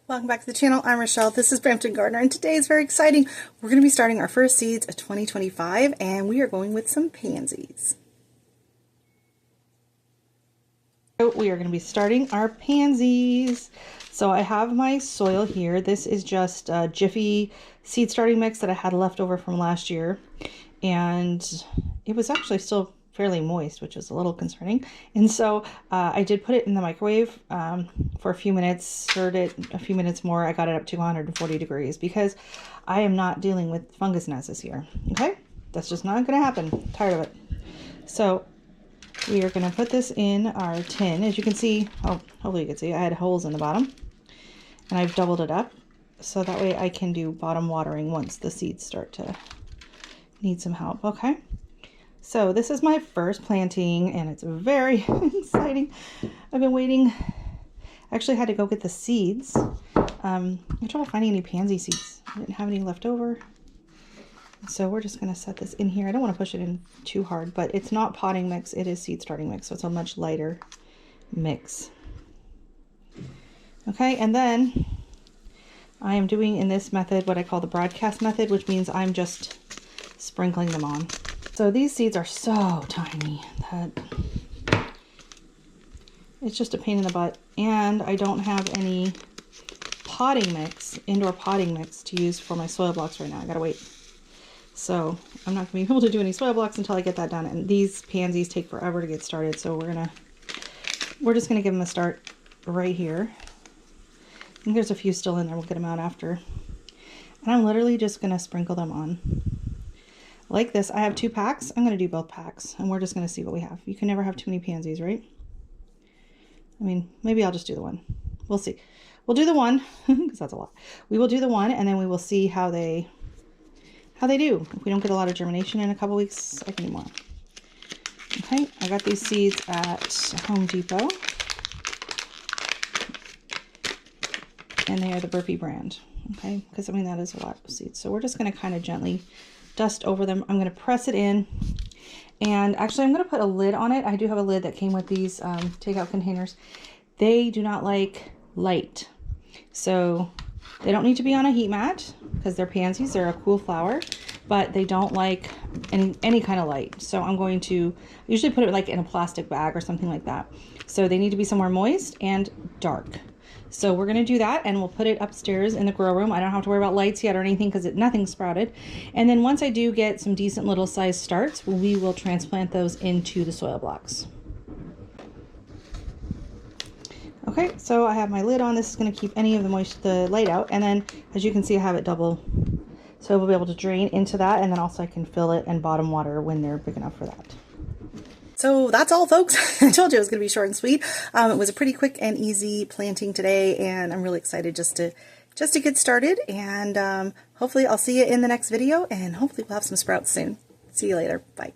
Welcome back to the channel. I'm Rochelle. This is Brampton Gardener, and today is very exciting. We're going to be starting our first seeds of 2025, and we are going with some pansies. So we are going to be starting our pansies. So I have my soil here. This is just a Jiffy seed starting mix that I had left over from last year, and it was actually still fairly moist, which is a little concerning. And so I did put it in the microwave for a few minutes, stirred it a few minutes more. I got it up to 140 degrees because I am not dealing with fungus gnats this year. Okay, that's just not going to happen. I'm tired of it. So we are going to put this in our tin. As you can see, oh, hopefully you can see, I had holes in the bottom, and I've doubled it up so that way I can do bottom watering once the seeds start to need some help. Okay. So this is my first planting, and it's very exciting. I've been waiting. I actually had to go get the seeds. I had trouble finding any pansy seeds. I didn't have any left over. So we're just going to set this in here. I don't want to push it in too hard, but it's not potting mix. It is seed starting mix, so it's a much lighter mix. Okay, and then I am doing in this method what I call the broadcast method, which means I'm just sprinkling them on. So these seeds are so tiny that it's just a pain in the butt, and I don't have any potting mix, indoor potting mix to use for my soil blocks right now. I gotta wait. So I'm not gonna be able to do any soil blocks until I get that done, and these pansies take forever to get started, so we're just gonna give them a start right here. I think there's a few still in there. We'll get them out after. And I'm literally just gonna sprinkle them on. Like this. I have 2 packs. I'm going to do both packs, and we're just going to see what we have. You can never have too many pansies, right? I mean, maybe I'll just do the one. We'll see. We'll do the one because that's a lot. We will do the one, and then we will see how they do. If we don't get a lot of germination in a couple weeks, I can do more. Okay, I got these seeds at Home Depot, and they are the Burpee brand. Okay, because I mean that is a lot of seeds. So we're just going to kind of gently dust over them. I'm going to press it in, and actually I'm going to put a lid on it. I do have a lid that came with these takeout containers. They do not like light, so they don't need to be on a heat mat because they're pansies. They're a cool flower, but they don't like any kind of light. So I'm going to usually put it like in a plastic bag or something like that. So they need to be somewhere moist and dark. So we're going to do that, and we'll put it upstairs in the grow room. I don't have to worry about lights yet or anything because nothing's sprouted. And then once I do get some decent little size starts, we will transplant those into the soil blocks. Okay, so I have my lid on. This is going to keep any of the light out. And then, as you can see, I have it double. So we'll be able to drain into that, and then also I can fill it and bottom water when they're big enough for that. So that's all, folks. I told you it was going to be short and sweet. It was a pretty quick and easy planting today, and I'm really excited just to get started. And hopefully I'll see you in the next video, and hopefully we'll have some sprouts soon. See you later. Bye.